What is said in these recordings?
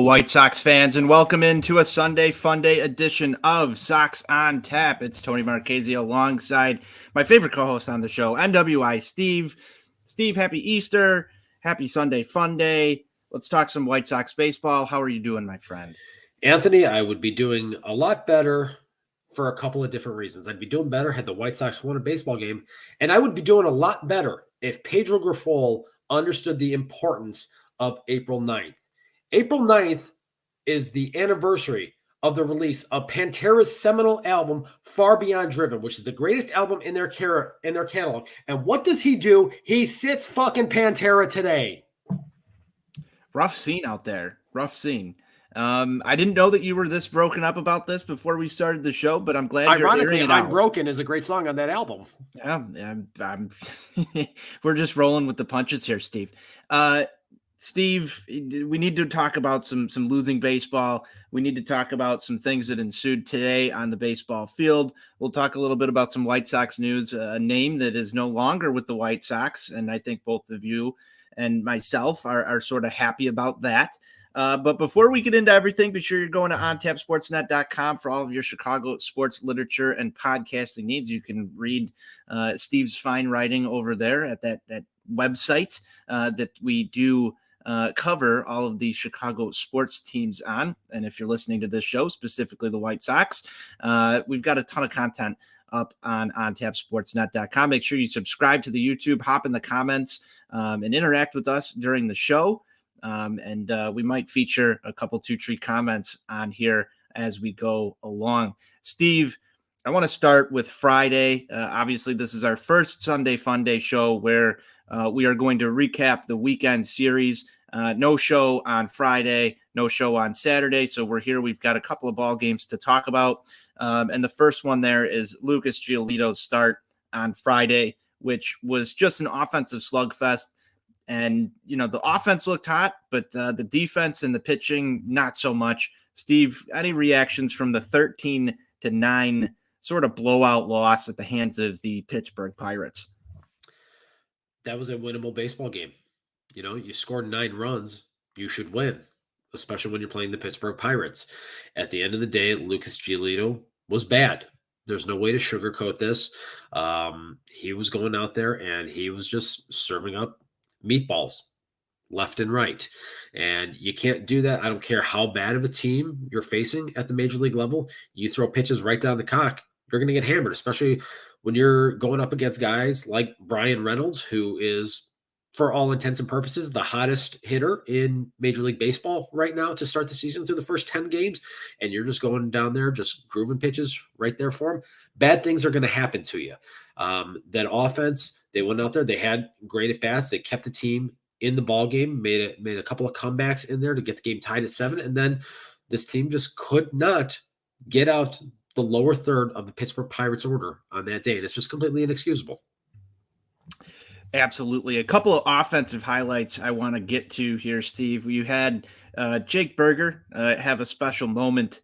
Hello, White Sox fans, and welcome into a Sunday Funday edition of Sox On Tap. It's Tony Marchese alongside my favorite co-host on the show, NWI Steve. Steve, happy Easter. Happy Sunday Funday. Let's talk some White Sox baseball. How are you doing, my friend? Anthony, I would be doing a lot better for a couple of different reasons. I'd be doing better had the White Sox won a baseball game, and I would be doing a lot better if Pedro Grifol understood the importance of April 9th. April 9th is the anniversary of the release of Pantera's seminal album, Far Beyond Driven, which is the greatest album in their catalog. And what does he do? He sits fucking Pantera today. Rough scene out there. Rough scene. I didn't know that you were this broken up about this before we started the show, but I'm glad you're airing it out. I'm Broken is a great song on that album. Yeah, we're just rolling with the punches here, Steve. Steve, we need to talk about some losing baseball. We need to talk about some things that ensued today on the baseball field. We'll talk a little bit about some White Sox news, a name that is no longer with the White Sox, and I think both of you and myself are sort of happy about that. But before we get into everything, be sure you're going to ontapsportsnet.com for all of your Chicago sports literature and podcasting needs. You can read Steve's fine writing over there at that website that we do cover all of the Chicago sports teams on. And if you're listening to this show, specifically the White Sox, we've got a ton of content up on ontapsportsnet.com. Make sure you subscribe to the YouTube, hop in the comments, and interact with us during the show. And we might feature a couple 2-tree comments on here as we go along. Steve, I want to start with Friday. Obviously, this is our first Sunday Funday show where we are going to recap the weekend series. No show on Friday, no show on Saturday. So we're here. We've got a couple of ball games to talk about. And the first one there is Lucas Giolito's start on Friday, which was just an offensive slugfest. And, you know, the offense looked hot, but the defense and the pitching, not so much. Steve, any reactions from the 13-9 sort of blowout loss at the hands of the Pittsburgh Pirates? That was a winnable baseball game. You know, you scored 9 runs, you should win, especially when you're playing the Pittsburgh Pirates. At the end of the day, Lucas Giolito was bad. There's no way to sugarcoat this. He was going out there and he was just serving up meatballs left and right. And you can't do that. I don't care how bad of a team you're facing at the major league level. You throw pitches right down the cock, you're going to get hammered, especially when you're going up against guys like Brian Reynolds, who is, for all intents and purposes, the hottest hitter in Major League Baseball right now to start the season through the first 10 games. And you're just going down there, just grooving pitches right there for him. Bad things are going to happen to you. That offense, they went out there, they had great at-bats. They kept the team in the ball game, made a couple of comebacks in there to get the game tied at 7. And then this team just could not get out the lower third of the Pittsburgh Pirates order on that day. And it's just completely inexcusable. Absolutely. A couple of offensive highlights I want to get to here, Steve. You had Jake Berger have a special moment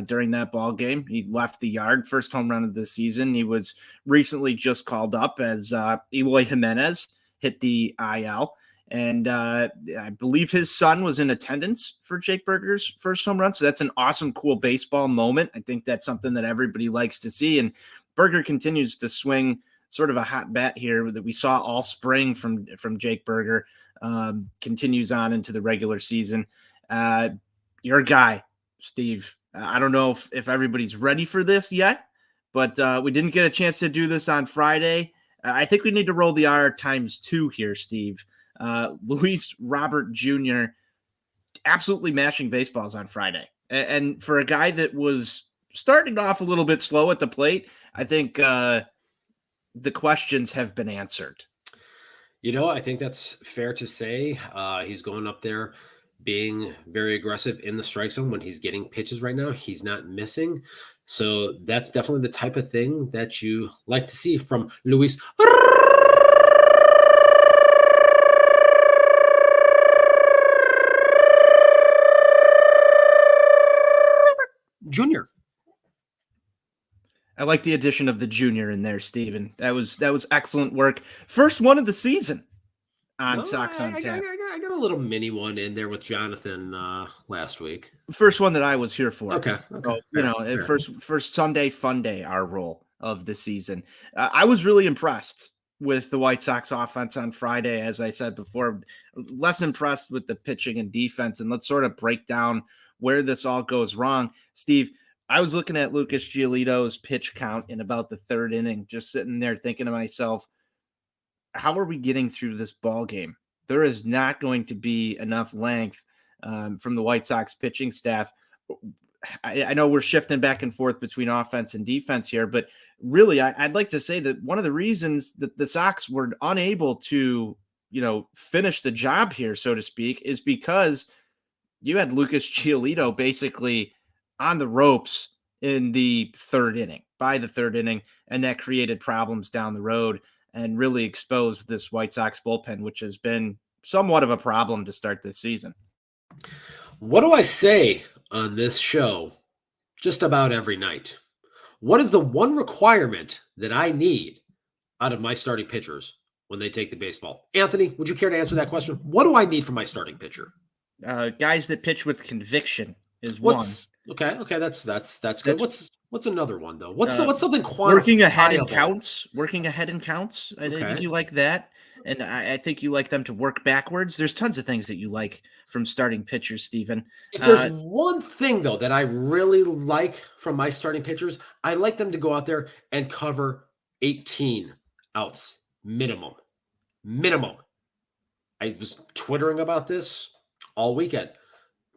during that ball game. He left the yard, first home run of the season. He was recently just called up as Eloy Jimenez hit the IL. And I believe his son was in attendance for Jake Berger's first home run. So that's an awesome, cool baseball moment. I think that's something that everybody likes to see. And Berger continues to swing sort of a hot bat here that we saw all spring from Jake Berger, continues on into the regular season. Your guy, Steve, I don't know if everybody's ready for this yet, but we didn't get a chance to do this on Friday. I think we need to roll the R ×2 here, Steve. Luis Robert Jr. absolutely mashing baseballs on Friday. And for a guy that was starting off a little bit slow at the plate, I think the questions have been answered. You know, I think that's fair to say. He's going up there being very aggressive in the strike zone when he's getting pitches right now. He's not missing. So that's definitely the type of thing that you like to see from Luis Jr. I like the addition of the junior in there, Steven. That was excellent work. First one of the season on Sox On Tap. I got a little mini one in there with Jonathan last week. First one that I was here for. Okay. So, Fair, fair. first Sunday Funday, our role of the season. I was really impressed with the White Sox offense on Friday. As I said before, less impressed with the pitching and defense. And let's sort of break down where this all goes wrong. Steve, I was looking at Lucas Giolito's pitch count in about the third inning, just sitting there thinking to myself, how are we getting through this ball game? There is not going to be enough length from the White Sox pitching staff. I know we're shifting back and forth between offense and defense here, but really, I'd like to say that one of the reasons that the Sox were unable to, finish the job here, so to speak, is because you had Lucas Giolito basically on the ropes in the third inning, by the third inning, and that created problems down the road and really exposed this White Sox bullpen, which has been somewhat of a problem to start this season. What do I say on this show just about every night? What is the one requirement that I need out of my starting pitchers when they take the baseball? Anthony, would you care to answer that question? What do I need from my starting pitcher? Guys that pitch with conviction is What's one. okay? That's good. What's another one though? What's something quantifiable? Working ahead and counts. Working ahead and counts. I Okay. think you like that, and I think you like them to work backwards. There's tons of things that you like from starting pitchers, Stephen. If there's one thing though that I really like from my starting pitchers, I like them to go out there and cover 18 outs minimum. Minimum. I was twittering about this all weekend.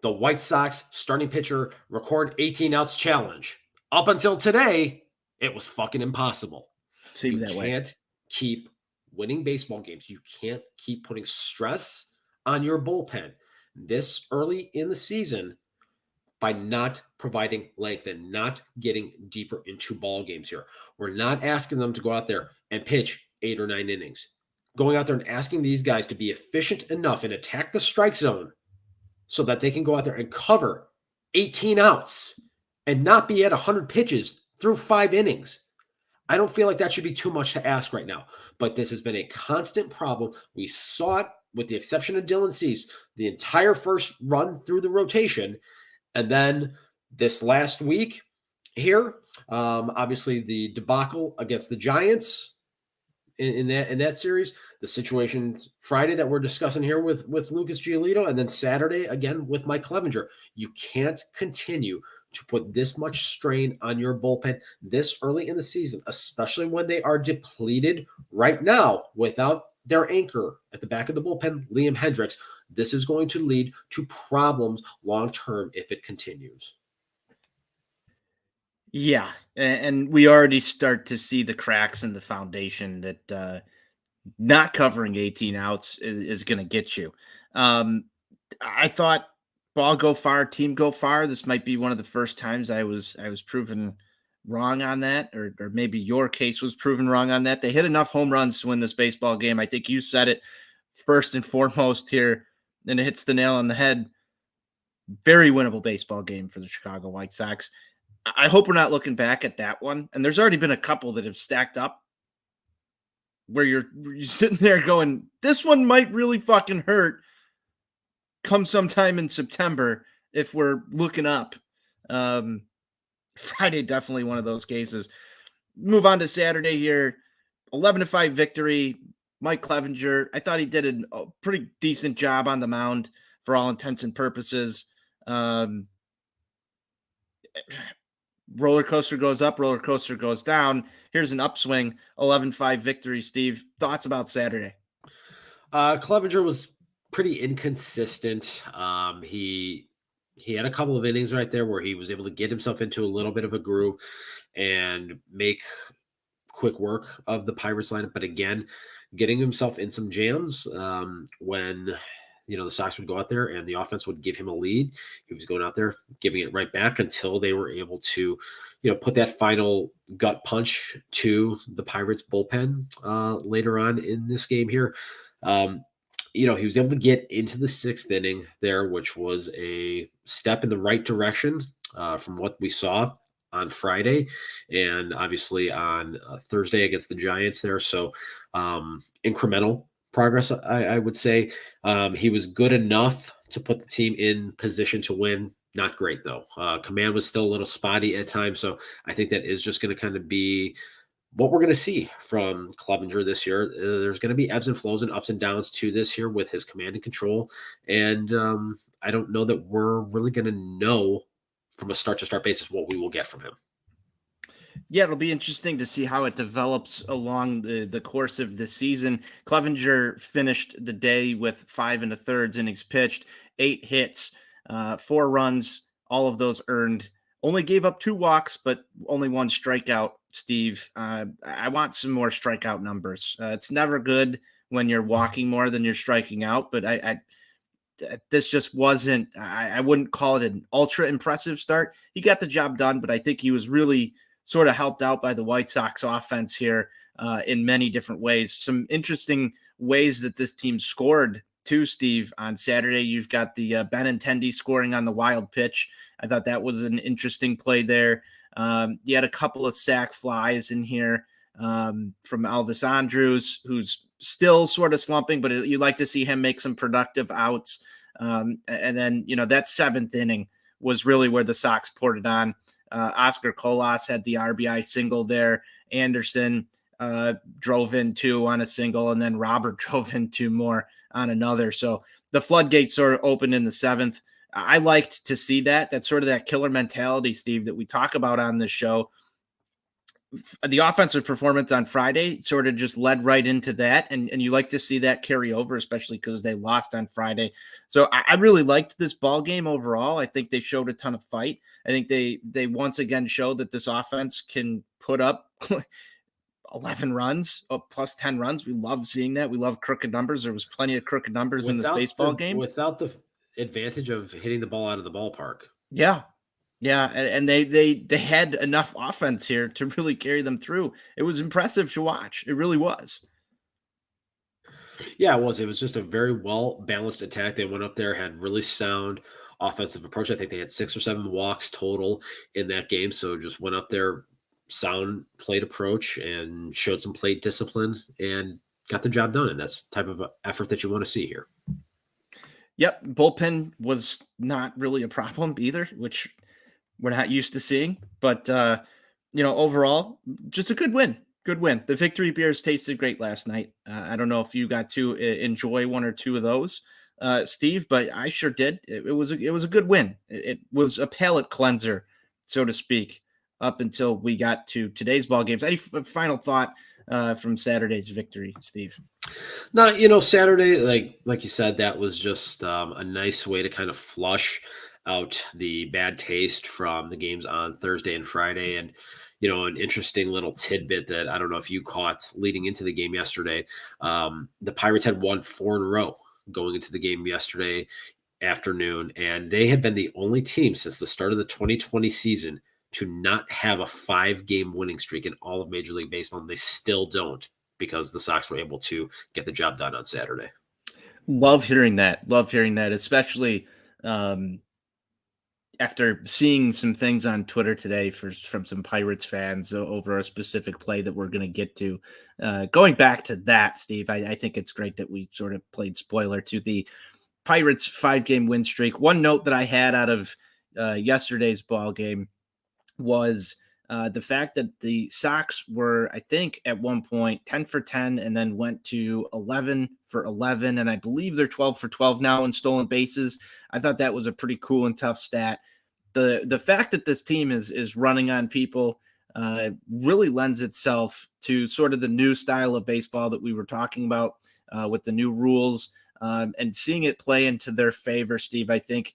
The White Sox starting pitcher record 18 outs challenge. Up until today, it was fucking impossible. Seemed You that way. can't keep winning baseball games. You can't keep putting stress on your bullpen this early in the season by not providing length and not getting deeper into ball games here. We're not asking them to go out there and pitch 8 or 9 innings. Going out there and asking these guys to be efficient enough and attack the strike zone so that they can go out there and cover 18 outs and not be at 100 pitches through 5 innings. I don't feel like that should be too much to ask right now, but this has been a constant problem. We saw it with the exception of Dylan Cease, the entire first run through the rotation. And then this last week here, obviously the debacle against the Giants in that series, the situation Friday that we're discussing here with Lucas Giolito, and then Saturday again with Mike Clevenger. You can't continue to put this much strain on your bullpen this early in the season, especially when they are depleted right now without their anchor at the back of the bullpen, Liam Hendricks. This is going to lead to problems long-term if it continues. Yeah, and we already start to see the cracks in the foundation that not covering 18 outs is going to get you. I thought ball go far, team go far. This might be one of the first times I was proven wrong on that, or maybe your case was proven wrong on that. They hit enough home runs to win this baseball game. I think you said it first and foremost here, and it hits the nail on the head. Very winnable baseball game for the Chicago White Sox. I hope we're not looking back at that one. And there's already been a couple that have stacked up where you're sitting there going, this one might really fucking hurt come sometime in September if we're looking up. Friday, definitely one of those cases. Move on to Saturday here. 11-5 victory. Mike Clevenger, I thought he did a pretty decent job on the mound for all intents and purposes. Roller coaster goes up, roller coaster goes down. Here's an upswing, 11-5 victory. Steve, thoughts about Saturday? Clevenger was pretty inconsistent. He had a couple of innings right there where he was able to get himself into a little bit of a groove and make quick work of the Pirates lineup. But again, getting himself in some jams when the Sox would go out there and the offense would give him a lead. He was going out there, giving it right back until they were able to, put that final gut punch to the Pirates bullpen later on in this game here. He was able to get into the 6th inning there, which was a step in the right direction from what we saw on Friday and obviously on Thursday against the Giants there. So incremental progress, I would say. He was good enough to put the team in position to win. Not great, though. Command was still a little spotty at times. So I think that is just going to kind of be what we're going to see from Clevenger this year. There's going to be ebbs and flows and ups and downs to this year with his command and control. And I don't know that we're really going to know from a start to start basis what we will get from him. Yeah, it'll be interesting to see how it develops along the course of the season. Clevenger finished the day with 5 1/3 innings pitched, 8 hits, 4 runs, all of those earned. Only gave up 2 walks, but only 1 strikeout. Steve, I want some more strikeout numbers. It's never good when you're walking more than you're striking out, but this just wasn't. I wouldn't call it an ultra impressive start. He got the job done, but I think he was really sort of helped out by the White Sox offense here in many different ways. Some interesting ways that this team scored too, Steve. On Saturday, you've got the Benintendi scoring on the wild pitch. I thought that was an interesting play there. You had a couple of sac flies in here from Elvis Andrews, who's still sort of slumping, but you like to see him make some productive outs. And then, that 7th inning was really where the Sox poured it on. Oscar Colas had the RBI single there. Anderson drove in 2 on a single, and then Robert drove in 2 more on another. So the floodgates sort of opened in the 7th. I liked to see that. That's sort of that killer mentality, Steve, that we talk about on this show. The offensive performance on Friday sort of just led right into that. And you like to see that carry over, especially because they lost on Friday. So I really liked this ball game overall. I think they showed a ton of fight. I think they once again showed that this offense can put up 11 runs, plus 10 runs. We love seeing that. We love crooked numbers. There was plenty of crooked numbers in this baseball game. Without the advantage of hitting the ball out of the ballpark. Yeah. Yeah, and they had enough offense here to really carry them through. It was impressive to watch. It really was. Yeah, it was. It was just a very well-balanced attack. They went up there, had really sound offensive approach. I think they had 6 or 7 walks total in that game. So just went up there, sound plate approach, and showed some plate discipline and got the job done. And that's the type of effort that you want to see here. Yep, bullpen was not really a problem either, which we're not used to seeing. But overall, just a good win. Good win. The victory beers tasted great last night. I don't know if you got to enjoy 1 or 2 of those, Steve, but I sure did. It was a good win. It was a palate cleanser, so to speak, up until we got to today's ball games. Any final thought from Saturday's victory, Steve? No, Saturday, like you said, that was just a nice way to kind of flush out the bad taste from the games on Thursday and Friday. And, an interesting little tidbit that I don't know if you caught leading into the game yesterday. The Pirates had won 4 in a row going into the game yesterday afternoon, and they had been the only team since the start of the 2020 season to not have a 5-game winning streak in all of Major League Baseball. And they still don't, because the Sox were able to get the job done on Saturday. Love hearing that, especially after seeing some things on Twitter today from some Pirates fans over a specific play that we're going to get to. Going back to that, Steve, I think it's great that we sort of played spoiler to the Pirates 5-game win streak. One note that I had out of yesterday's ball game was the fact that the Sox were, I think, at one point 10 for 10 and then went to 11 for 11. And I believe they're 12 for 12 now in stolen bases. I thought that was a pretty cool and tough stat. The fact that this team is running on people really lends itself to sort of the new style of baseball that we were talking about with the new rules and seeing it play into their favor, Steve, I think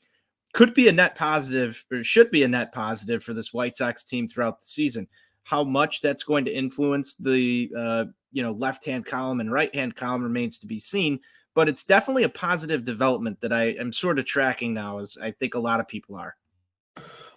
could be a net positive, or should be a net positive for this White Sox team throughout the season. How much that's going to influence the left-hand column and right-hand column remains to be seen, but it's definitely a positive development that I am sort of tracking now, as I think a lot of people are.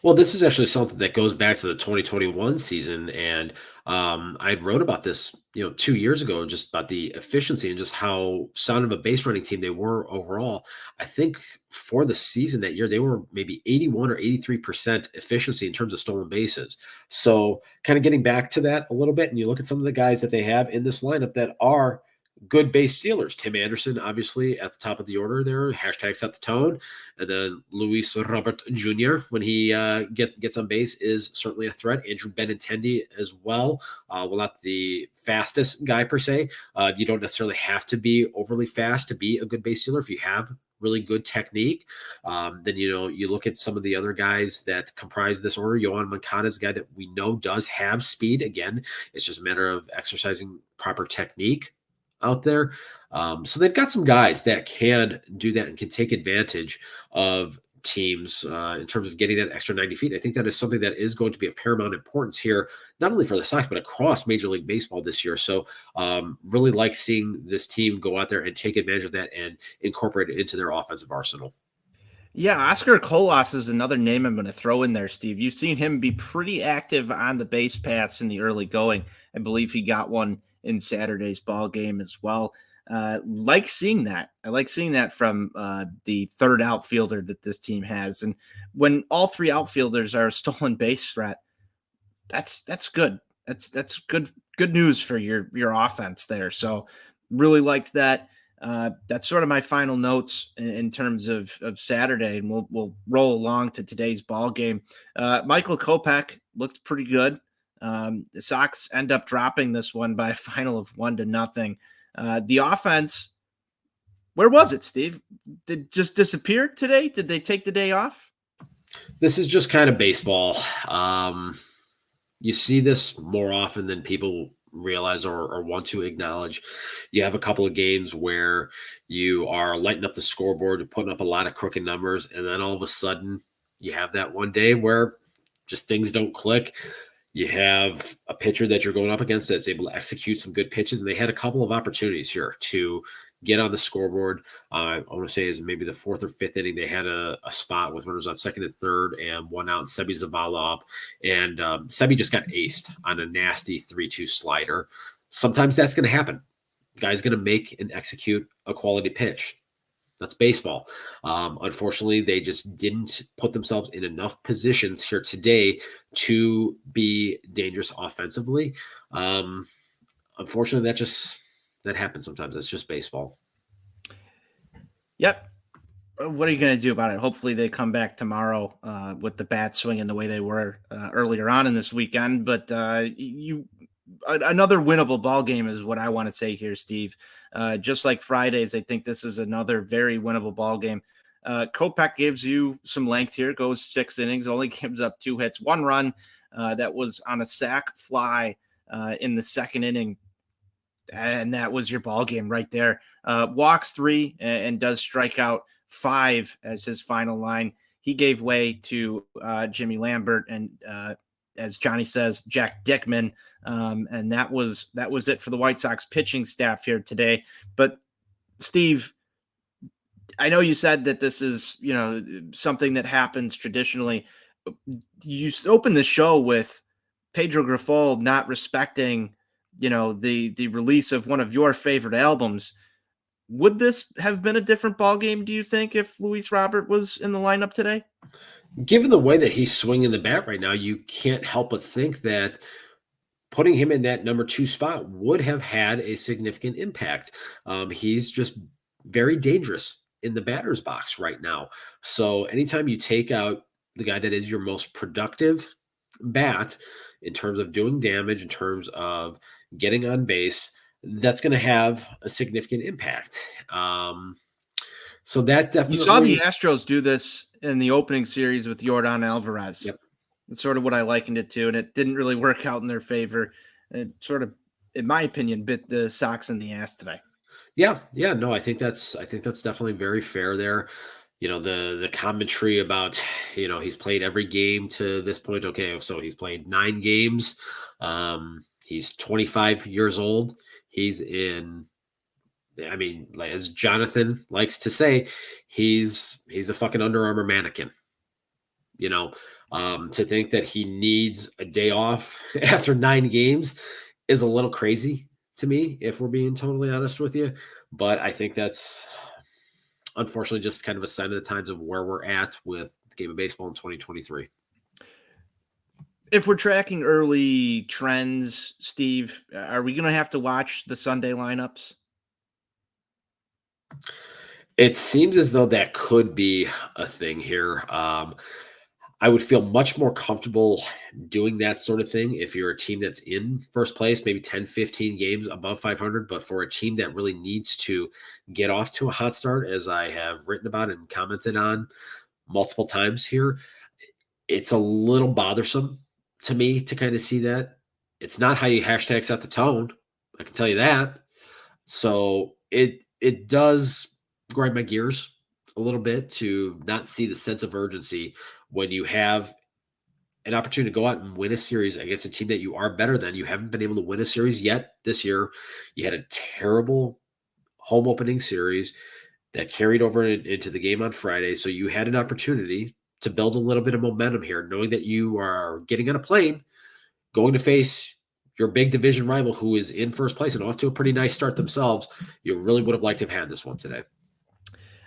Well, this is actually something that goes back to the 2021 season, and I wrote about this, 2 years ago, just about the efficiency and just how sound of a base running team they were overall. I think for the season that year, they were maybe 81 or 83% efficiency in terms of stolen bases. So kind of getting back to that a little bit, and you look at some of the guys that they have in this lineup that are good base stealers. Tim Anderson, obviously, at the top of the order there. Hashtag set the tone. And then Luis Robert Jr., when he gets on base, is certainly a threat. Andrew Benintendi as well. Well, not the fastest guy per se. You don't necessarily have to be overly fast to be a good base stealer if you have really good technique. Then, you look at some of the other guys that comprise this order. Yohan Moncada is a guy that we know does have speed. Again, it's just a matter of exercising proper technique out there. So they've got some guys that can do that and can take advantage of teams in terms of getting that extra 90 feet. I think that is something that is going to be of paramount importance here, not only for the Sox, but across Major League Baseball this year. So really like seeing this team go out there and take advantage of that and incorporate it into their offensive arsenal. Yeah, Oscar Colas is another name I'm going to throw in there, Steve. You've seen him be pretty active on the base paths in the early going. I believe he got one in Saturday's ball game as well. Like seeing that. I like seeing that from the third outfielder that this team has. And when all three outfielders are a stolen base threat, that's good. That's good news for your offense there. So really liked that. That's sort of my final notes in terms of Saturday, and we'll roll along to today's ball game. Michael Kopech looked pretty good. The Sox end up dropping this one by a final of 1-0. The offense, where was it, Steve? Did it just disappear today? Did they take the day off? This is just kind of baseball. You see this more often than people realize or want to acknowledge. You have a couple of games where you are lighting up the scoreboard, putting up a lot of crooked numbers, and then all of a sudden you have that one day where just things don't click. You have a pitcher that you're going up against that's able to execute some good pitches, and they had a couple of opportunities here to get on the scoreboard. I want to say is maybe the fourth or fifth inning, they had a spot with runners on second and third and one out, and Sebi Zavala up. And Sebi just got aced on a nasty 3-2 slider. Sometimes that's going to happen. Guy's going to make and execute a quality pitch. That's baseball. Unfortunately, they just didn't put themselves in enough positions here today to be dangerous offensively. Unfortunately, that happens sometimes. That's just baseball. Yep. What are you going to do about it? Hopefully they come back tomorrow with the bat swinging the way they were earlier on in this weekend. But another winnable ball game is what I want to say here, Steve. Just like Fridays, I think this is another very winnable ball game. Kopech gives you some length here, goes 6 innings, only gives up 2 hits, 1 run. That was on a sac fly in the second inning. And that was your ball game right there. Walks 3 and does strike out 5 as his final line. He gave way to Jimmy Lambert and as Johnny says, Jack Dickman. And that was it for the White Sox pitching staff here today. But Steve, I know you said that this is, something that happens traditionally. You opened the show with Pedro Grifol not respecting, the release of one of your favorite albums. Would this have been a different ball game, do you think, if Luis Robert was in the lineup today? Given the way that he's swinging the bat right now, you can't help but think that putting him in that number 2 spot would have had a significant impact. He's just very dangerous in the batter's box right now. So anytime you take out the guy that is your most productive bat in terms of doing damage, in terms of getting on base, that's going to have a significant impact. So that definitely. You saw the Astros do this in the opening series with Yordan Alvarez. Yep. That's sort of what I likened it to, and it didn't really work out in their favor. It sort of, in my opinion, bit the Sox in the ass today. Yeah. No, I think that's definitely very fair there. The commentary about, he's played every game to this point. Okay, so he's played 9 games. He's 25 years old. He's in, like, as Jonathan likes to say, he's a fucking Under Armour mannequin. To think that he needs a day off after 9 games is a little crazy to me, if we're being totally honest with you. But I think that's unfortunately just kind of a sign of the times of where we're at with the game of baseball in 2023. If we're tracking early trends, Steve, are we going to have to watch the Sunday lineups? It seems as though that could be a thing here. I would feel much more comfortable doing that sort of thing if you're a team that's in first place, maybe 10, 15 games above 500. But for a team that really needs to get off to a hot start, as I have written about and commented on multiple times here, it's a little bothersome to me to kind of see that. It's not how you hashtag set the tone. I can tell you that. So it does grind my gears a little bit to not see the sense of urgency when you have an opportunity to go out and win a series against a team that you are better than. You haven't been able to win a series yet this year. You had a terrible home opening series that carried over into the game on Friday. So you had an opportunity to build a little bit of momentum here, knowing that you are getting on a plane, going to face your big division rival who is in first place and off to a pretty nice start themselves. You really would have liked to have had this one today.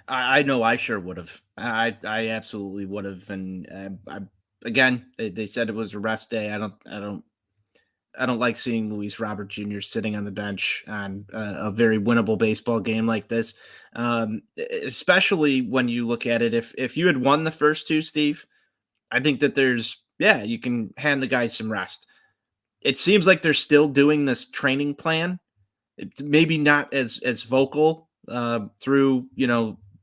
I know I sure would have. I absolutely would have. And again, they said it was a rest day. I don't like seeing Luis Robert Jr. sitting on the bench on a very winnable baseball game like this, especially when you look at it. If you had won the first two, Steve, I think that you can hand the guys some rest. It seems like they're still doing this training plan. It's maybe not as vocal through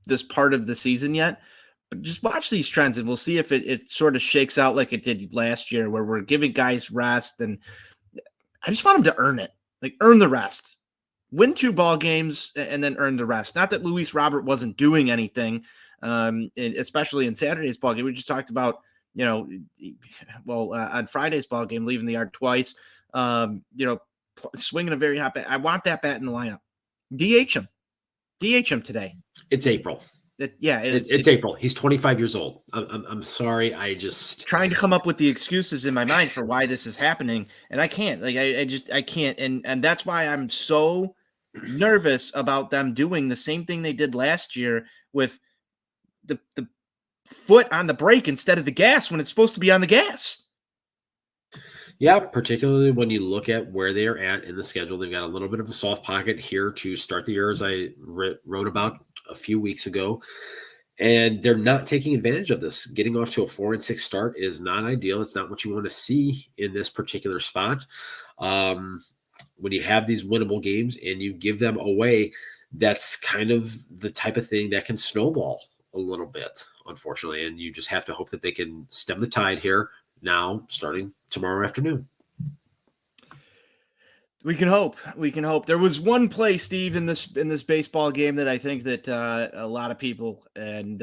this part of the season yet, but just watch these trends and we'll see if it sort of shakes out like it did last year, where we're giving guys rest. And I just want them to earn it, like earn the rest, win 2 ball games, and then earn the rest. Not that Luis Robert wasn't doing anything, especially in Saturday's ball game. We just talked about, on Friday's ball game, leaving the yard twice, swinging a very hot bat. I want that bat in the lineup. DH him today. It's April. It's April. He's 25 years old. I'm sorry. I just trying to come up with the excuses in my mind for why this is happening, and I can't. Like I can't. And that's why I'm so nervous about them doing the same thing they did last year with the foot on the brake instead of the gas when it's supposed to be on the gas. Yeah, particularly when you look at where they are at in the schedule. They've got a little bit of a soft pocket here to start the year, as I wrote about a few weeks ago. And they're not taking advantage of this. Getting off to a 4-6 start is not ideal. It's not what you want to see in this particular spot. When you have these winnable games and you give them away, that's kind of the type of thing that can snowball a little bit, unfortunately. And you just have to hope that they can stem the tide here now, starting tomorrow afternoon. We can hope. There was one play, Steve, in this baseball game that I think that a lot of people, and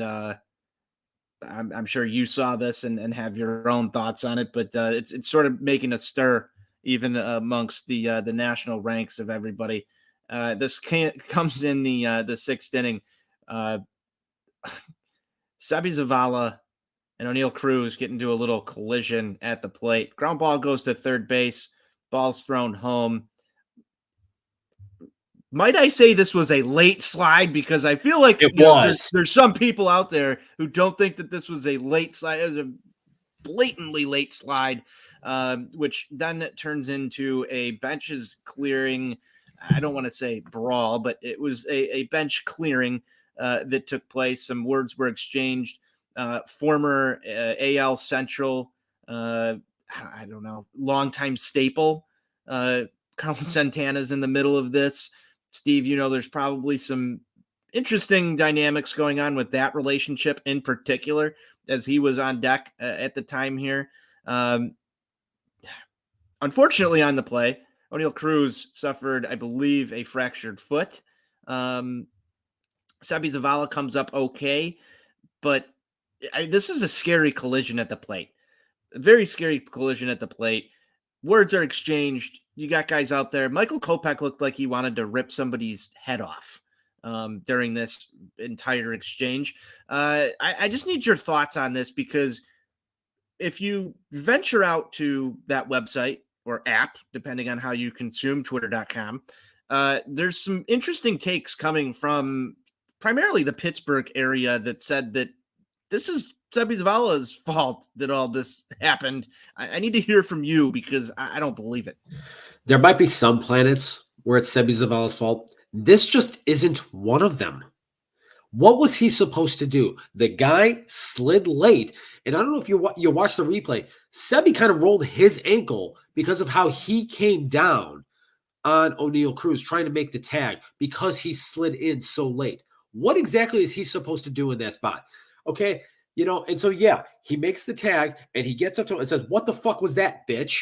I'm sure you saw this and have your own thoughts on it, but it's sort of making a stir even amongst the national ranks of everybody. This comes in the 6th inning. Sebi Zavala and O'Neill Cruz get into a little collision at the plate. Ground ball goes to third base. Ball's thrown home. Might I say this was a late slide? Because I feel like there's some people out there who don't think that this was a late slide. It was a blatantly late slide, which then turns into a benches clearing. I don't want to say brawl, but it was a bench clearing that took place. Some words were exchanged. Former AL Central, I don't know, longtime staple, Carlos Santana's in the middle of this. Steve, there's probably some interesting dynamics going on with that relationship in particular, as he was on deck at the time here. Unfortunately, on the play, O'Neill Cruz suffered, I believe, a fractured foot. Sebi Zavala comes up okay, but this is a scary collision at the plate. A very scary collision at the plate. Words are exchanged. You got guys out there. Michael Kopech looked like he wanted to rip somebody's head off during this entire exchange. I just need your thoughts on this, because if you venture out to that website or app, depending on how you consume Twitter.com, there's some interesting takes coming from primarily the Pittsburgh area that said that this is Sebi Zavala's fault that all this happened. I need to hear from you, because I don't believe it. There might be some planets where it's Sebi Zavala's fault. This just isn't one of them. What was he supposed to do? The guy slid late, and I don't know if you watched the replay. Sebi kind of rolled his ankle because of how he came down on O'Neal Cruz trying to make the tag because he slid in so late. What exactly is he supposed to do in that spot? Okay, and so yeah, he makes the tag and he gets up to him and says, "What the fuck was that, bitch?"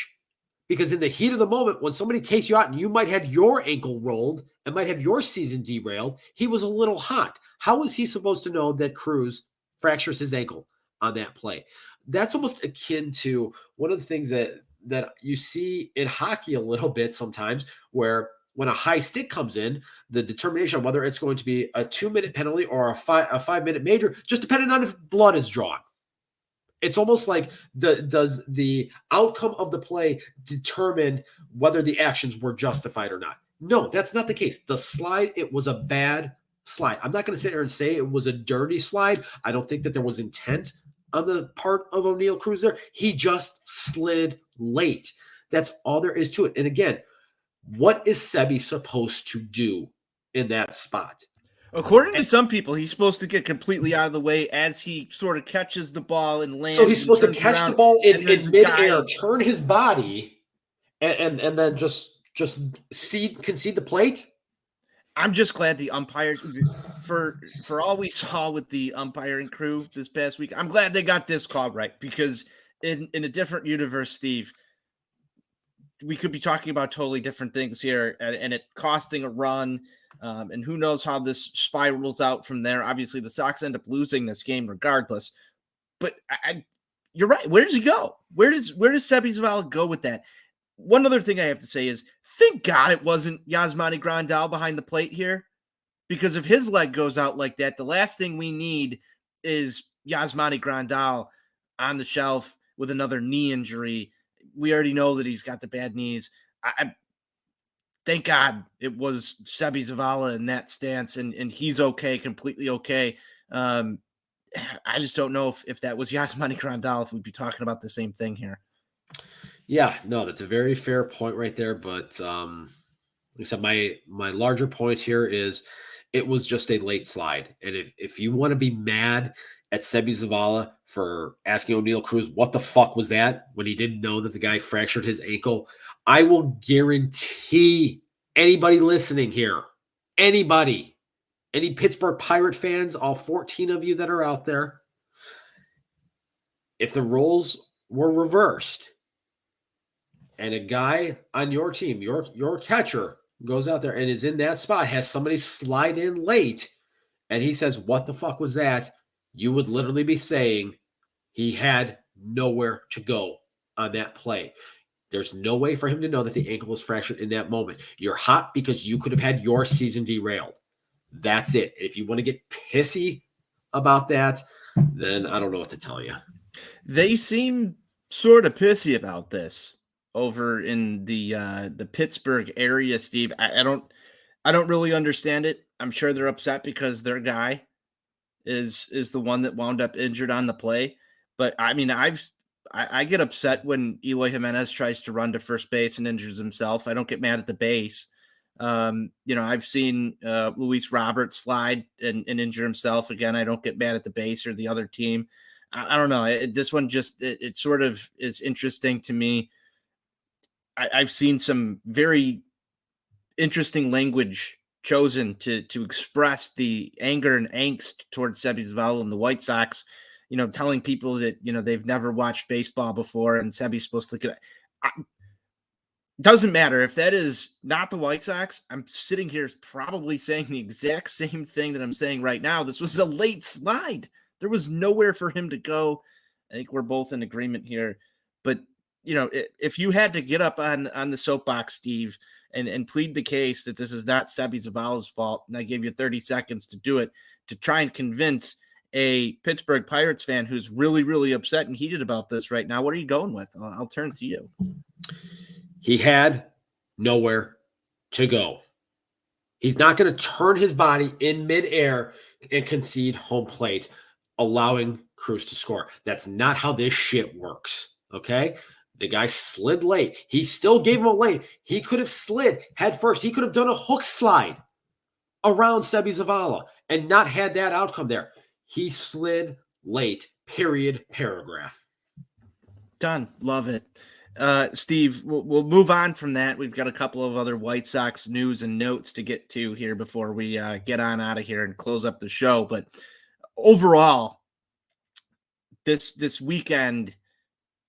Because in the heat of the moment, when somebody takes you out and you might have your ankle rolled and might have your season derailed, he was a little hot. How was he supposed to know that Cruz fractures his ankle on that play? That's almost akin to one of the things that you see in hockey a little bit sometimes, where when a high stick comes in, the determination on whether it's going to be a 2-minute penalty or a 5-minute major, just depending on if blood is drawn. It's almost like does the outcome of the play determine whether the actions were justified or not? No, that's not the case. The slide, it was a bad slide. I'm not going to sit here and say it was a dirty slide. I don't think that there was intent on the part of O'Neal Cruz there. He just slid late. That's all there is to it. And again, what is Sebi supposed to do in that spot? According to some people, he's supposed to get completely out of the way as he sort of catches the ball and lands. So he's supposed to turns catch around, the ball in and there's a midair, guy- turn his body, and then just concede the plate. I'm just glad the umpires, for all we saw with the umpiring crew this past week, I'm glad they got this call right, because in a different universe, Steve, we could be talking about totally different things here, and it costing a run. And who knows how this spirals out from there. Obviously, the Sox end up losing this game regardless. But you're right. Where does he go? Where does Sebi Zavala go with that? One other thing I have to say is, thank God it wasn't Yasmani Grandal behind the plate here, because if his leg goes out like that, the last thing we need is Yasmani Grandal on the shelf with another knee injury. We already know that he's got the bad knees. I thank God it was Sebi Zavala in that stance, and he's okay, completely okay. I just don't know if that was Yasmani Grandal, if we'd be talking about the same thing here. Yeah, no, that's a very fair point right there. But like I said, my larger point here is it was just a late slide. And if you want to be mad at Sebi Zavala for asking O'Neal Cruz, what the fuck was that, when he didn't know that the guy fractured his ankle, I will guarantee anybody listening here, anybody, any Pittsburgh Pirate fans, all 14 of you that are out there, if the roles were reversed and a guy on your team, your catcher, goes out there and is in that spot, has somebody slide in late, and he says, what the fuck was that? You would literally be saying he had nowhere to go on that play. There's no way for him to know that the ankle was fractured in that moment. You're hot because you could have had your season derailed. That's it. If you want to get pissy about that, then I don't know what to tell you. They seem sort of pissy about this over in the Pittsburgh area, Steve. I don't really understand it. I'm sure they're upset because their guy is the one that wound up injured on the play. But I mean, I get upset when Eloy Jimenez tries to run to first base and injures himself. I don't get mad at the base. I've seen Luis Roberts slide and injure himself. Again, I don't get mad at the base or the other team. I don't know. This one just it sort of is interesting to me. I've seen some very interesting language chosen to express the anger and angst towards Sebi Zavala and the White Sox, telling people that, they've never watched baseball before and Sebi's supposed to get doesn't matter if that is not the White Sox. I'm sitting here probably saying the exact same thing that I'm saying right now. This was a late slide. There was nowhere for him to go. I think we're both in agreement here. But, if you had to get up on the soapbox, Steve, and plead the case that this is not Sebi Zavala's fault, and I gave you 30 seconds to do it, to try and convince a Pittsburgh Pirates fan who's really, really upset and heated about this right now, what are you going with? I'll turn to you. He had nowhere to go. He's not going to turn his body in midair and concede home plate, allowing Cruz to score. That's not how this shit works, okay? The guy slid late. He still gave him a lane. He could have slid head first. He could have done a hook slide around Sebi Zavala and not had that outcome there. He slid late, period, paragraph. Done. Love it. Steve, we'll move on from that. We've got a couple of other White Sox news and notes to get to here before we get on out of here and close up the show. But overall, this weekend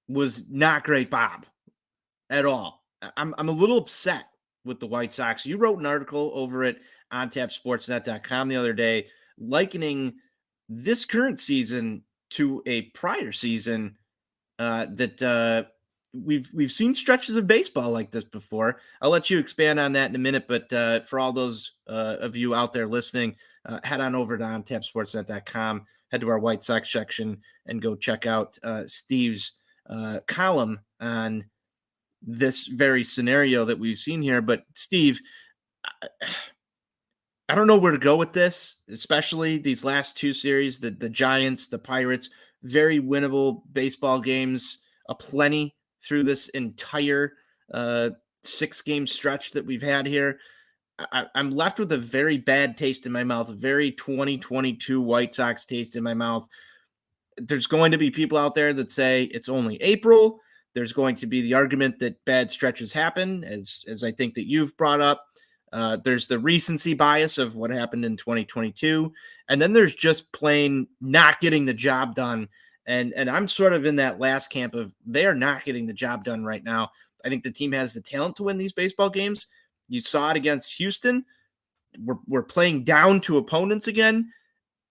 was not great, Bob, at all. I'm a little upset with the White Sox. You wrote an article over at ontapsportsnet.com the other day likening this current season to a prior season that we've seen stretches of baseball like this before. I'll let you expand on that in a minute, but for all those of you out there listening, head on over to ontapsportsnet.com, head to our White Sox section, and go check out Steve's column on this very scenario that we've seen here. But Steve, I don't know where to go with this, especially these last two series, the Giants, the Pirates, very winnable baseball games, aplenty through this entire 6-game stretch that we've had here. I'm left with a very bad taste in my mouth, a very 2022 White Sox taste in my mouth. There's going to be people out there that say it's only April. There's going to be the argument that bad stretches happen, as I think that you've brought up. There's the recency bias of what happened in 2022. And then there's just plain not getting the job done. And I'm sort of in that last camp of they are not getting the job done right now. I think the team has the talent to win these baseball games. You saw it against Houston. We're playing down to opponents again.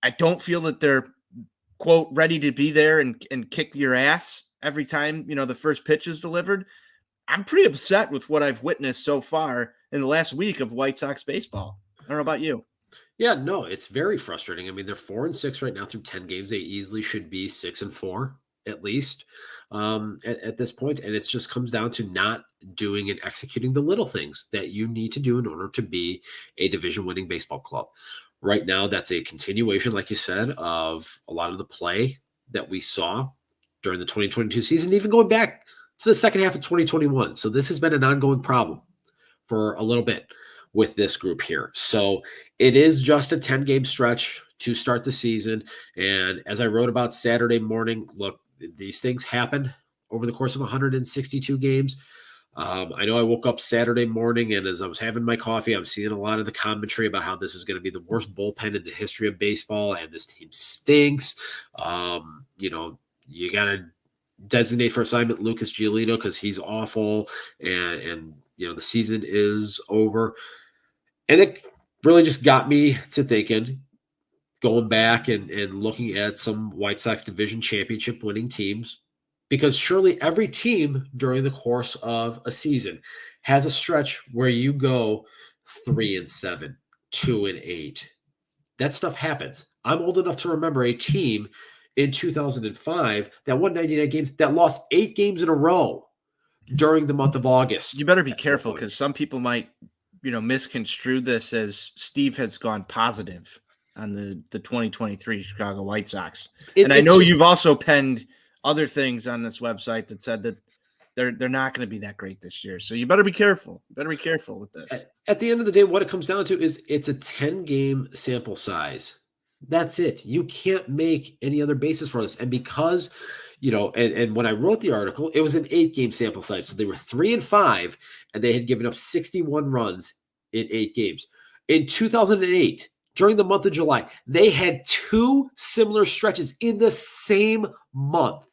I don't feel that they're, quote, ready to be there and kick your ass every time, the first pitch is delivered. I'm pretty upset with what I've witnessed so far in the last week of White Sox baseball. I don't know about you. Yeah, no, it's very frustrating. I mean, they're 4-6 right now through 10 games. They easily should be 6-4 at least at this point. And it just comes down to not doing and executing the little things that you need to do in order to be a division winning baseball club. Right now, that's a continuation, like you said, of a lot of the play that we saw during the 2022 season, even going back to the second half of 2021. So this has been an ongoing problem for a little bit with this group here. So it is just a 10-game stretch to start the season. And as I wrote about Saturday morning, look, these things happen over the course of 162 games. I know I woke up Saturday morning, and as I was having my coffee, I'm seeing a lot of the commentary about how this is going to be the worst bullpen in the history of baseball, and this team stinks. You got to designate for assignment Lucas Giolito because he's awful, and the season is over. And it really just got me to thinking, going back and looking at some White Sox division championship winning teams, because surely every team during the course of a season has a stretch where you go 3-7, 2-8. That stuff happens. I'm old enough to remember a team in 2005 that won 99 games that lost 8 games in a row during the month of August. You better be careful because some people might, misconstrue this as Steve has gone positive on the 2023 Chicago White Sox. And I know you've also penned other things on this website that said that they're not going to be that great this year. So you better be careful. You better be careful with this. At the end of the day, what it comes down to is it's a 10-game sample size. That's it. You can't make any other basis for this. And because, and when I wrote the article, it was an 8-game sample size. So they were 3-5, and they had given up 61 runs in 8 games. In 2008, during the month of July, they had 2 similar stretches in the same month.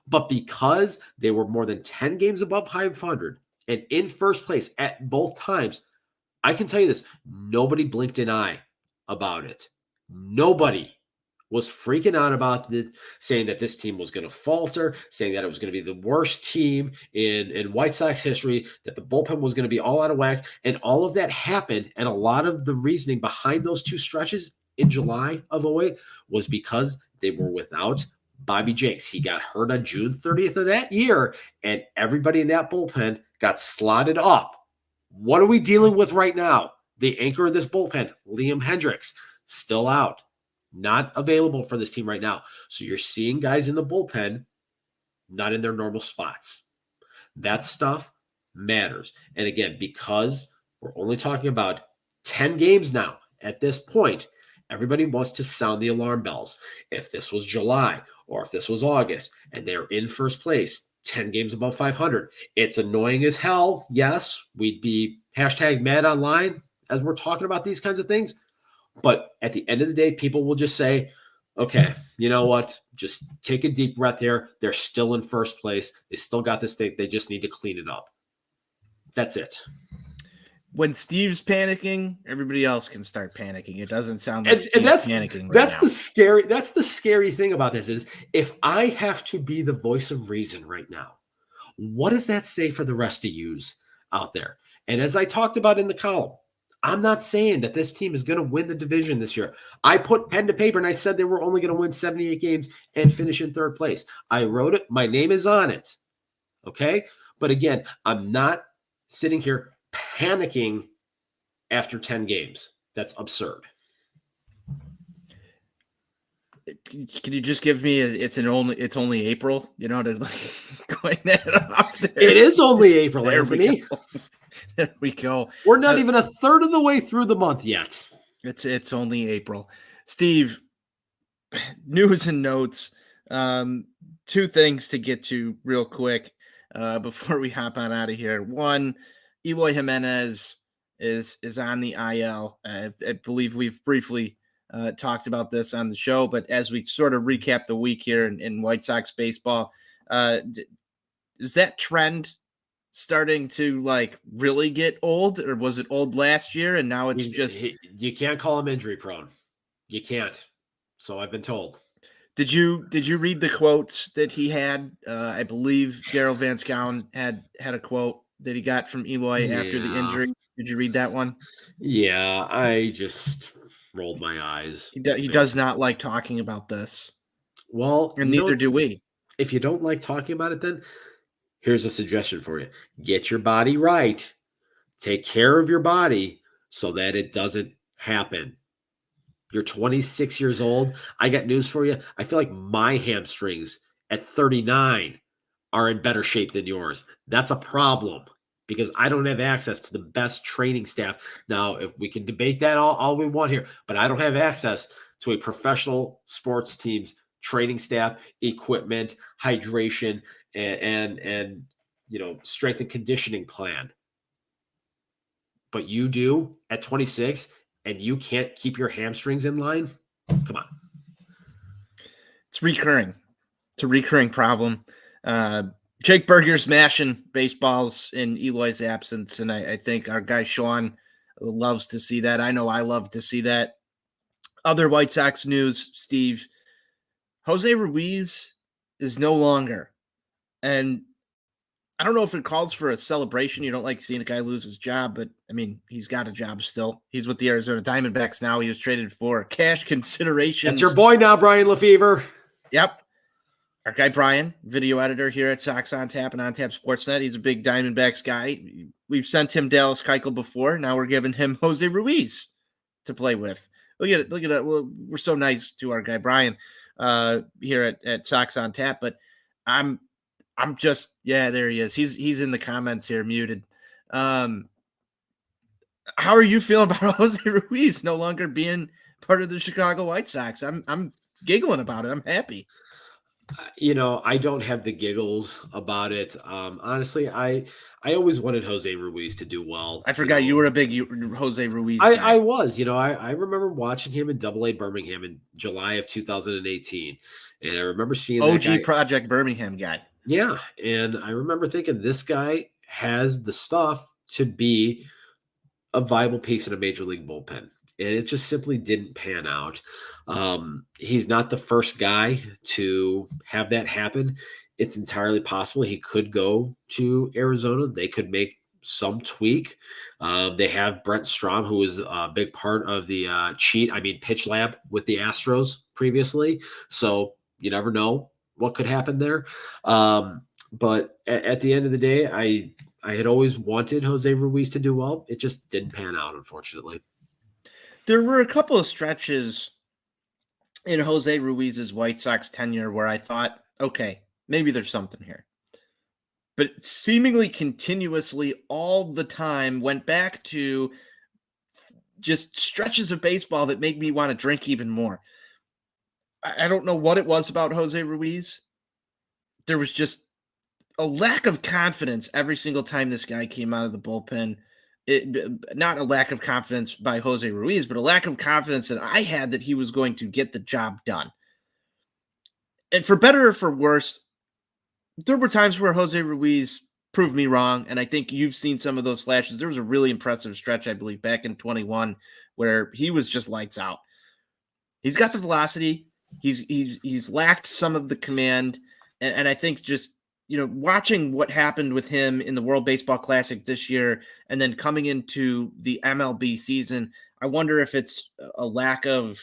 But because they were more than 10 games above 500 and in first place at both times, I can tell you this, nobody blinked an eye about it. Nobody was freaking out about it, saying that this team was going to falter, saying that it was going to be the worst team in White Sox history, that the bullpen was going to be all out of whack. And all of that happened. And a lot of the reasoning behind those 2 stretches in July of 08 was because they were without Bobby Jenks. He got hurt on June 30th of that year, and everybody in that bullpen got slotted up. What are we dealing with right now? The anchor of this bullpen, Liam Hendricks, still out, not available for this team right now. So you're seeing guys in the bullpen not in their normal spots. That stuff matters. And again, because we're only talking about 10 games now, At this point, everybody wants to sound the alarm bells. If this was July or if this was August and they're in first place, 10 games above 500, it's annoying as hell. Yes, we'd be hashtag mad online as we're talking about these kinds of things. But at the end of the day, people will just say, okay, you know what? Just take a deep breath here. They're still in first place. They still got this thing. They just need to clean it up. That's it. When Steve's panicking, everybody else can start panicking. It doesn't sound like Steve's that's panicking right that's now. the scary thing about this is if I have to be the voice of reason right now, what does that say for the rest of yous out there? And as I talked about in the column, I'm not saying that this team is going to win the division this year. I put pen to paper and I said they were only going to win 78 games and finish in third place. I wrote it. My name is on it. Okay. But again, I'm not sitting here panicking after 10 games. That's absurd. Can you just give me it's only April, to like going that off there? It is only April, There Anthony. There we go. We're not even a third of the way through the month yet. It's only April. Steve, news and notes. Two things to get to real quick before we hop on out of here. One, Eloy Jimenez is on the IL. I believe we've briefly talked about this on the show, but as we sort of recap the week here in White Sox baseball, is that trend starting to like really get old, or was it old last year and now it's you can't call him injury prone. You can't. So I've been told. Did you read the quotes that he had? I believe Daryl Van Schouwen had a quote that he got from Eloy after the injury. Did you read that one? Yeah, I just rolled my eyes. He does not like talking about this. Well, and neither do we. If you don't like talking about it, then here's a suggestion for you. Get your body right. Take care of your body so that it doesn't happen. You're 26 years old. I got news for you. I feel like my hamstrings at 39 are in better shape than yours. That's a problem because I don't have access to the best training staff. Now, if we can debate that all we want here, but I don't have access to a professional sports team's training staff, equipment, hydration, and strength and conditioning plan. But you do at 26, and you can't keep your hamstrings in line? Come on. It's recurring. It's a recurring problem. Jake Berger's smashing baseballs in Eloy's absence, and I think our guy Sean loves to see that. I know I love to see that. Other White Sox news, Steve. Jose Ruiz is no longer. And I don't know if it calls for a celebration. You don't like seeing a guy lose his job, but I mean, he's got a job still. He's with the Arizona Diamondbacks now. He was traded for cash considerations. That's your boy now, Brian Lefevre. Yep. Our guy Brian, video editor here at Sox On Tap and On Tap Sportsnet. He's a big Diamondbacks guy. We've sent him Dallas Keuchel before. Now we're giving him Jose Ruiz to play with. Look at it. Look at it. Well, we're so nice to our guy Brian here at Sox On Tap, but I'm just, there he is. He's in the comments here, muted. How are you feeling about Jose Ruiz no longer being part of the Chicago White Sox? I'm giggling about it. I'm happy. I don't have the giggles about it. Honestly, I always wanted Jose Ruiz to do well. I forgot you were a big Jose Ruiz guy. I was. I remember watching him in Double-A Birmingham in July of 2018, and I remember seeing OG that guy. Project Birmingham guy. Yeah, and I remember thinking this guy has the stuff to be a viable piece in a major league bullpen. And it just simply didn't pan out. He's not the first guy to have that happen. It's entirely possible he could go to Arizona. They could make some tweak. They have Brent Strom, who was a big part of the pitch lab with the Astros previously. So you never know what could happen there. But at the end of the day, I had always wanted Jose Ruiz to do well. It just didn't pan out, unfortunately. There were a couple of stretches in Jose Ruiz's White Sox tenure where I thought, okay, maybe there's something here. But seemingly continuously all the time went back to just stretches of baseball that make me want to drink even more. I don't know what it was about Jose Ruiz. There was just a lack of confidence every single time this guy came out of the bullpen. Not a lack of confidence by Jose Ruiz, but a lack of confidence that I had that he was going to get the job done. And for better or for worse, there were times where Jose Ruiz proved me wrong, and I think you've seen some of those flashes. There was a really impressive stretch, I believe, back in 21 where he was just lights out. He's got the velocity. He's lacked some of the command, and I think just watching what happened with him in the World Baseball Classic this year, and then coming into the MLB season, I wonder if it's a lack of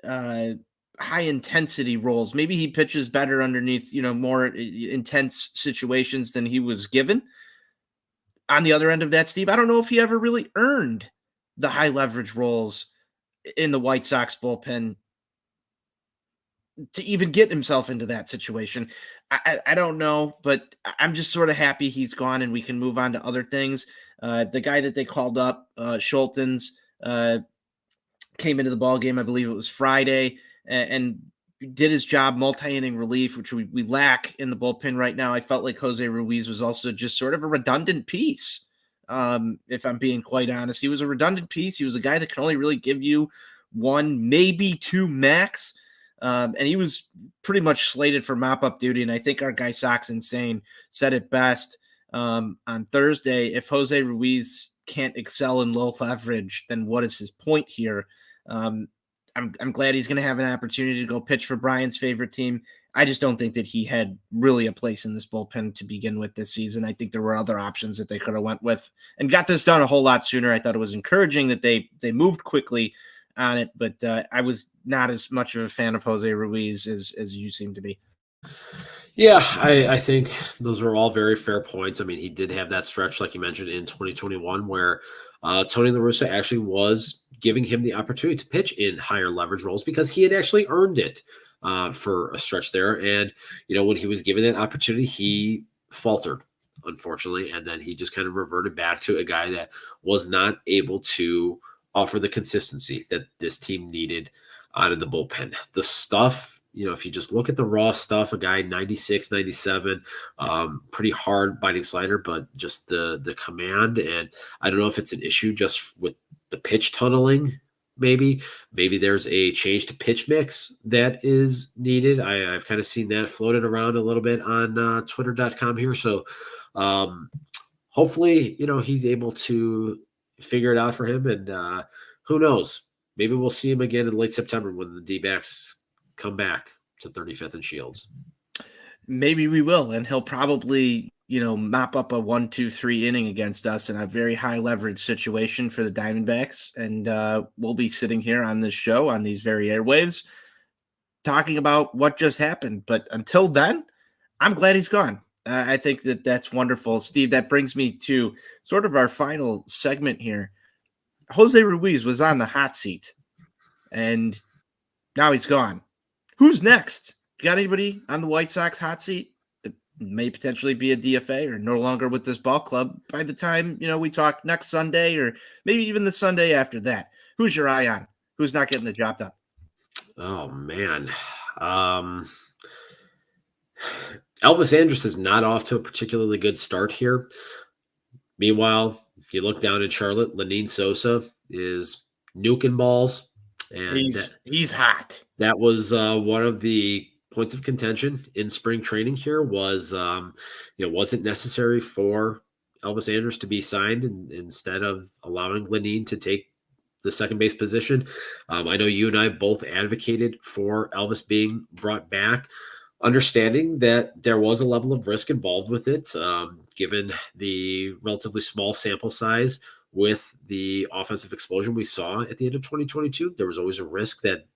uh, high intensity roles. Maybe he pitches better underneath more intense situations than he was given. On the other end of that, Steve, I don't know if he ever really earned the high leverage roles in the White Sox bullpen to even get himself into that situation. I don't know, but I'm just sort of happy he's gone and we can move on to other things. The guy that they called up, Schultens, came into the ball game. I believe it was Friday, and did his job, multi-inning relief, which we lack in the bullpen right now. I felt like Jose Ruiz was also just sort of a redundant piece. If I'm being quite honest, he was a redundant piece. He was a guy that can only really give you one, maybe two max. And he was pretty much slated for mop-up duty. And I think our guy Sox Insane said it best on Thursday. If Jose Ruiz can't excel in low leverage, then what is his point here? I'm glad he's going to have an opportunity to go pitch for Brian's favorite team. I just don't think that he had really a place in this bullpen to begin with this season. I think there were other options that they could have went with and got this done a whole lot sooner. I thought it was encouraging that they moved quickly on it, but I was not as much of a fan of Jose Ruiz as you seem to be. Yeah, I think those are all very fair points. I mean, he did have that stretch, like you mentioned, in 2021, where Tony La Russa actually was giving him the opportunity to pitch in higher leverage roles because he had actually earned it for a stretch there. And, when he was given that opportunity, he faltered, unfortunately. And then he just kind of reverted back to a guy that was not able to offer the consistency that this team needed out of the bullpen. The stuff, if you just look at the raw stuff, a guy 96, 97, pretty hard biting slider, but just the command. And I don't know if it's an issue just with the pitch tunneling. Maybe there's a change to pitch mix that is needed. I've kind of seen that floated around a little bit on twitter.com here. So hopefully, he's able to figure it out for him. And who knows? Maybe we'll see him again in late September when the D-backs come back to 35th and Shields. Maybe we will, and he'll probably, mop up a 1-2-3 inning against us in a very high leverage situation for the Diamondbacks. And we'll be sitting here on this show, on these very airwaves, talking about what just happened. But until then, I'm glad he's gone. I think that's wonderful. Steve, that brings me to sort of our final segment here. Jose Ruiz was on the hot seat, and now he's gone. Who's next? Got anybody on the White Sox hot seat? It may potentially be a DFA or no longer with this ball club by the time, we talk next Sunday or maybe even the Sunday after that. Who's your eye on? Who's not getting the job done? Oh, man. Elvis Andrus is not off to a particularly good start here. Meanwhile, you look down in Charlotte, Lenyn Sosa is nuking balls. And he's hot. That was one of the points of contention in spring training here was, wasn't necessary for Elvis Andrus to be signed instead of allowing Lenyn to take the second base position. I know you and I both advocated for Elvis being brought back, understanding that there was a level of risk involved with it, given the relatively small sample size with the offensive explosion we saw at the end of 2022. There was always a risk that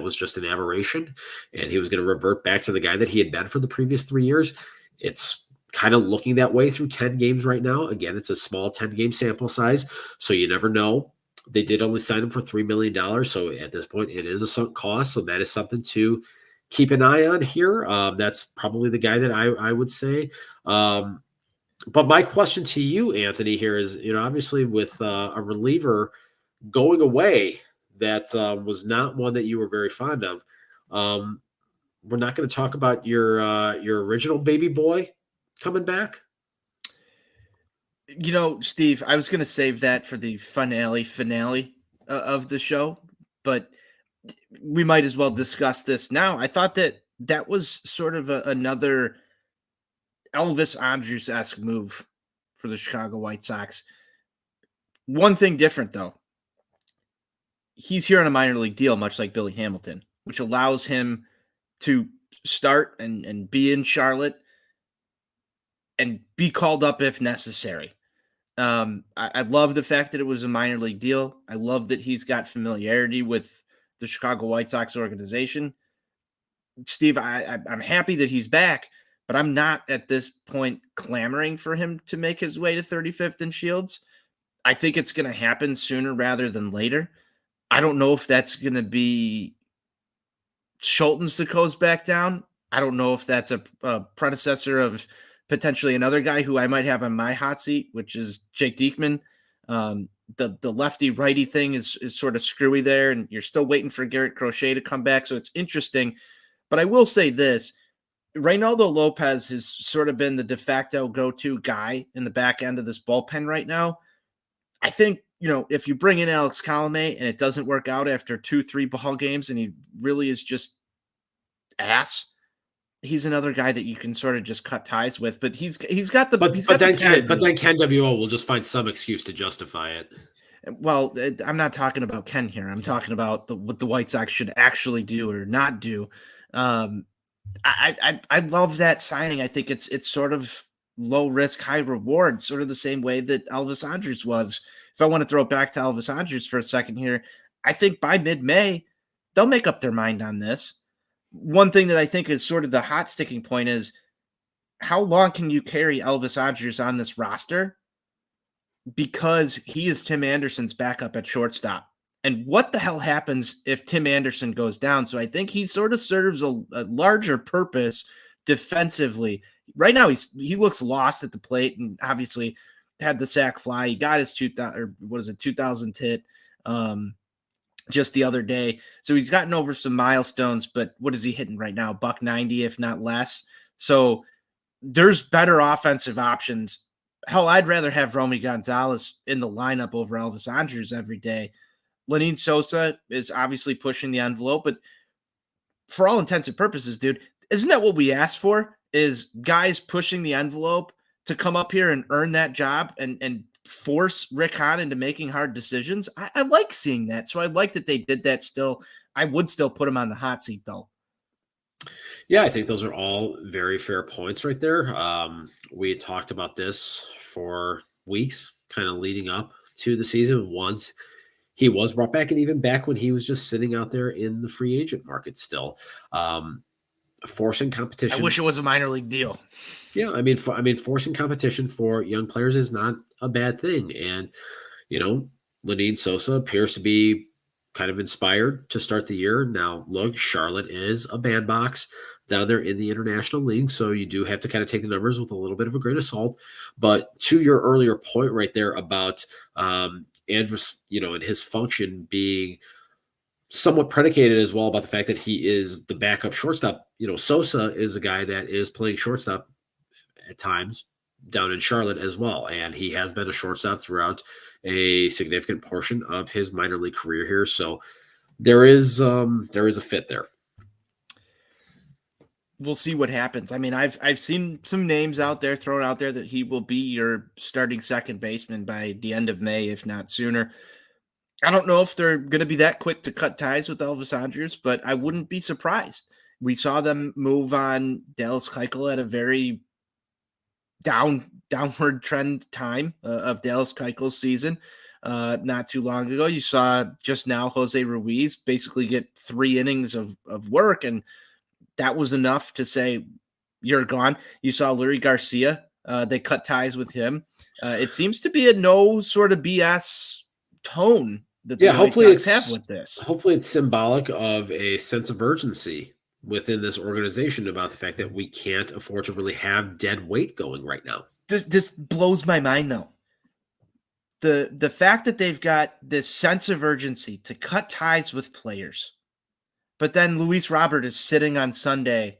was just an aberration and he was going to revert back to the guy that he had been for the previous 3 years. It's kind of looking that way through 10 games right now. Again, it's a small 10-game sample size, so you never know. They did only sign him for $3 million. So at this point, it is a sunk cost. So that is something to keep an eye on here. That's probably the guy that I would say. But my question to you, Anthony, here is, obviously with a reliever going away that was not one that you were very fond of. Um, we're not going to talk about your original baby boy coming back. Steve, I was going to save that for the finale of the show, but we might as well discuss this now. I thought that was sort of another Elvis Andrus-esque move for the Chicago White Sox. One thing different, though. He's here on a minor league deal, much like Billy Hamilton, which allows him to start and be in Charlotte and be called up if necessary. I love the fact that it was a minor league deal. I love that he's got familiarity with the Chicago White Sox organization. Steve, I'm happy that he's back, but I'm not at this point clamoring for him to make his way to 35th and Shields. I think it's going to happen sooner rather than later. I don't know if that's going to be Schulten's that goes back down. I don't know if that's a predecessor of potentially another guy who I might have on my hot seat, which is Jake Diekman. The lefty righty thing is sort of screwy there, and you're still waiting for Garrett Crochet to come back. So it's interesting. But I will say this: Reynaldo Lopez has sort of been the de facto go-to guy in the back end of this bullpen right now. I think, if you bring in Alex Colomé and it doesn't work out after 2-3 ball games and he really is just ass, he's another guy that you can sort of just cut ties with. But he's got the But then Ken WO will just find some excuse to justify it. Well, I'm not talking about Ken here. I'm talking about what the White Sox should actually do or not do. I love that signing. I think it's sort of low risk, high reward, sort of the same way that Elvis Andrus was. If I want to throw it back to Elvis Andrus for a second here, I think by mid-May, they'll make up their mind on this. One thing that I think is sort of the hot sticking point is how long can you carry Elvis Andrus on this roster? Because he is Tim Anderson's backup at shortstop. And what the hell happens if Tim Anderson goes down? So I think he sort of serves a larger purpose defensively. Right now, he looks lost at the plate, and obviously had the sack fly. He got his 2000th hit just the other day. So he's gotten over some milestones, but what is he hitting right now? $190, if not less. So there's better offensive options. Hell, I'd rather have Romy Gonzalez in the lineup over Elvis Andrus every day. Lenyn Sosa is obviously pushing the envelope, but for all intents and purposes, dude, isn't that what we asked for? Is guys pushing the envelope to come up here and earn that job and force Rick Hahn into making hard decisions? I like seeing that. So I like that they did that still. I would still put him on the hot seat, though. Yeah, I think those are all very fair points right there. We had talked about this for weeks, kind of leading up to the season. Once he was brought back, and even back when he was just sitting out there in the free agent market still, forcing competition. I wish it was a minor league deal. Yeah, I mean, forcing competition for young players is not a bad thing. And, Lenyn Sosa appears to be kind of inspired to start the year. Now, look, Charlotte is a bandbox down there in the International League, so you do have to kind of take the numbers with a little bit of a grain of salt. But to your earlier point right there about Andrus, and his function being somewhat predicated as well about the fact that he is the backup shortstop. Sosa is a guy that is playing shortstop at times down in Charlotte as well, and he has been a shortstop throughout a significant portion of his minor league career here. So there is a fit there. We'll see what happens. I mean, I've seen some names out there thrown out there that he will be your starting second baseman by the end of May, if not sooner. I don't know if they're going to be that quick to cut ties with Elvis Andrus, but I wouldn't be surprised. We saw them move on Dallas Keuchel at a very downward trend time of Dallas Keuchel's season. Not too long ago, you saw just now Jose Ruiz basically get 3 innings of work, and that was enough to say you're gone. You saw Lurie Garcia. They cut ties with him. It seems to be a no sort of BS tone that the White Sox have with this. Hopefully it's symbolic of a sense of urgency within this organization about the fact that we can't afford to really have dead weight going right now. This blows my mind, though. the fact that they've got this sense of urgency to cut ties with players, but then Luis Robert is sitting on Sunday.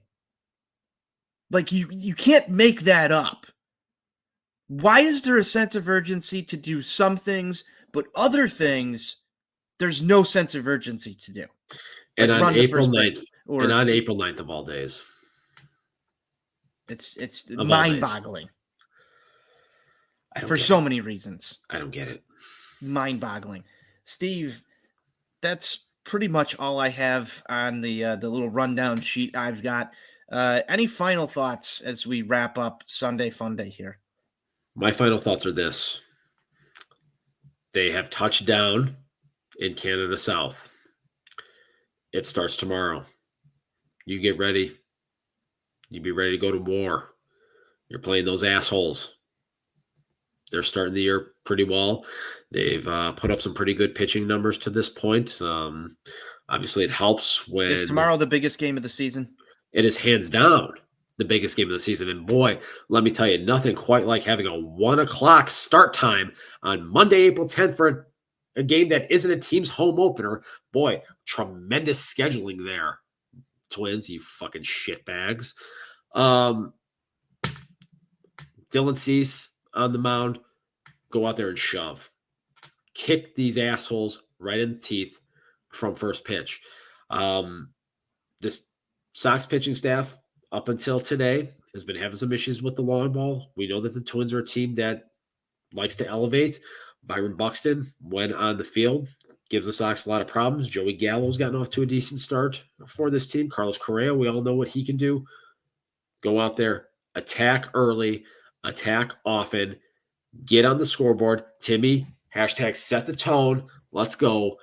Like you can't make that up. Why is there a sense of urgency to do some things, but other things there's no sense of urgency to do? And Like on run the April first 9th, base, or April 9th of all days, it's of all days, mind-boggling I don't for get so it. many reasons. I don't get it. Mind-boggling. Steve, that's pretty much all I have on the little rundown sheet I've got. Any final thoughts as we wrap up Sunday Funday here? My final thoughts are this. They have touched down in Canada South. It starts tomorrow. You get ready. You be ready to go to war. You're playing those assholes. They're starting the year pretty well. They've put up some pretty good pitching numbers to this point. Obviously, it helps Is when tomorrow the biggest game of the season? it is hands down the biggest game of the season. And boy, let me tell you, nothing quite like having a 1:00 start time on Monday, April 10th for a game that isn't a team's home opener. Boy, tremendous scheduling there. Twins, you fucking shitbags. Dylan Cease on the mound, go out there and shove. Kick these assholes right in the teeth from first pitch. This Sox pitching staff, up until today, has been having some issues with the long ball. We know that the Twins are a team that likes to elevate. Byron Buxton, when on the field, gives the Sox a lot of problems. Joey Gallo's gotten off to a decent start for this team. Carlos Correa, we all know what he can do. Go out there, attack early, attack often, get on the scoreboard. Timmy, hashtag set the tone. Let's go.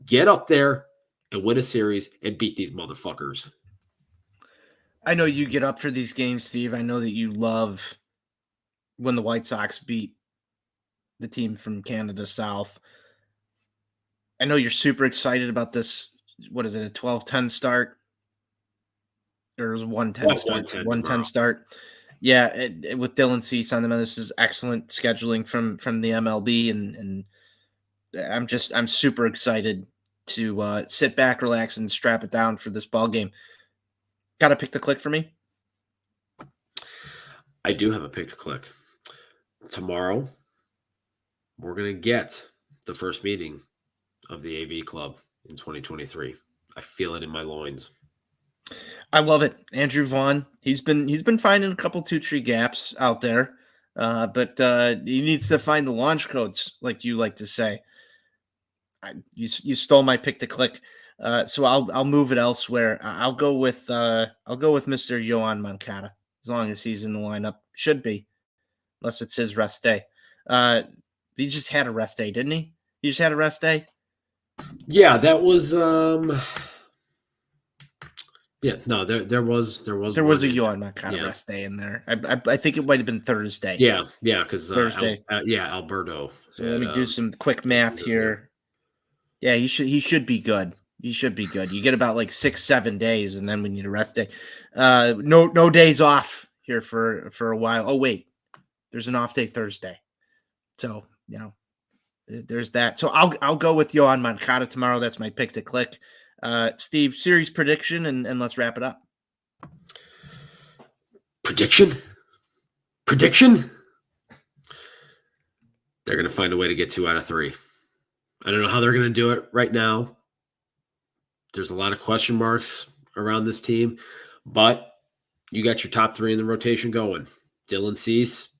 Get up there and win a series and beat these motherfuckers. I know you get up for these games, Steve. I know that you love when the White Sox beat the team from Canada South. I know you're super excited about this. What is it, a 12-10 start? Or it was 110 start? 110 start. Yeah, with Dylan Cease on the mound, this is excellent scheduling from the MLB, and I'm super excited to sit back, relax, and strap it down for this ball game. Got to pick the click for me? I do have a pick to click. Tomorrow, we're going to get the first meeting of the AV Club in 2023. I feel it in my loins. I love it. Andrew Vaughn, he's been finding a couple 2-tree gaps out there, but he needs to find the launch codes, like you like to say. You stole my pick to click, so I'll move it elsewhere. I'll go with Mr. Yoan Moncada, as long as he's in the lineup. Should be, unless it's his rest day. He just had a rest day, didn't he? He just had a rest day. Yeah, that was yeah, no, there was a Yoan Moncada rest day in there. I think it might have been Thursday. Yeah, because Thursday. Alberto. So let me do some quick math here. Yeah, he should be good. He should be good. You get about like 6-7 days, and then we need a rest day. No days off here for a while. Oh wait, there's an off day Thursday, so there's that. So I'll go with Yoan Moncada tomorrow. That's my pick to click. Steve, series prediction, and let's wrap it up. Prediction. They're going to find a way to get 2 out of 3. I don't know how they're going to do it right now. There's a lot of question marks around this team, but you got your top 3 in the rotation going. Dylan Cease,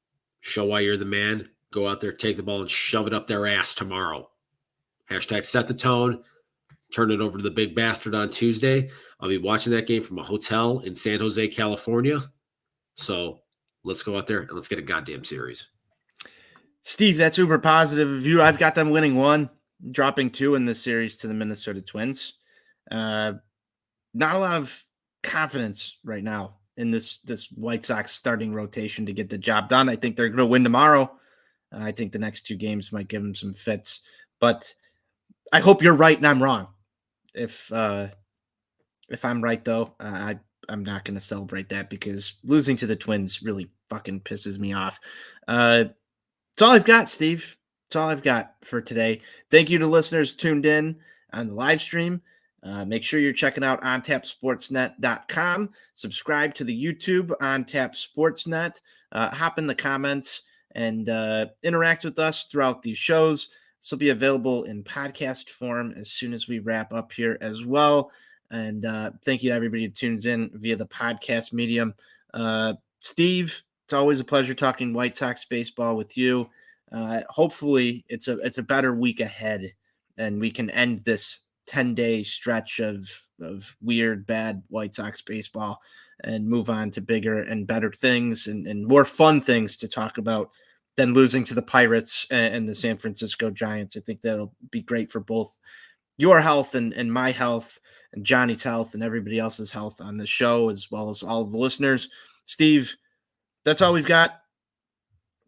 show why you're the man. Go out there, take the ball, and shove it up their ass tomorrow. Hashtag set the tone. Turn it over to the big bastard on Tuesday. I'll be watching that game from a hotel in San Jose, California. So let's go out there and let's get a goddamn series. Steve, that's uber positive of you. I've got them winning 1, dropping 2 in this series to the Minnesota Twins. Not a lot of confidence right now in this White Sox starting rotation to get the job done. I think they're going to win tomorrow. I think the next 2 games might give them some fits, but I hope you're right and I'm wrong. If I'm right though, I'm not going to celebrate that, because losing to the Twins really fucking pisses me off. That's all I've got, Steve. That's all I've got for today. Thank you to listeners tuned in on the live stream. Make sure you're checking out ontapsportsnet.com. Subscribe to the YouTube On Tap Sportsnet. Hop in the comments and interact with us throughout these shows. This will be available in podcast form as soon as we wrap up here as well. And thank you to everybody who tunes in via the podcast medium. Steve, it's always a pleasure talking White Sox baseball with you. Hopefully it's a better week ahead and we can end this 10-day stretch of weird, bad White Sox baseball and move on to bigger and better things and more fun things to talk about than losing to the Pirates and the San Francisco Giants. I think that'll be great for both your health and my health and Johnny's health and everybody else's health on the show, as well as all of the listeners. Steve, that's all we've got.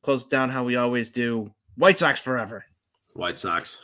Close it down how we always do. White Sox forever. White Sox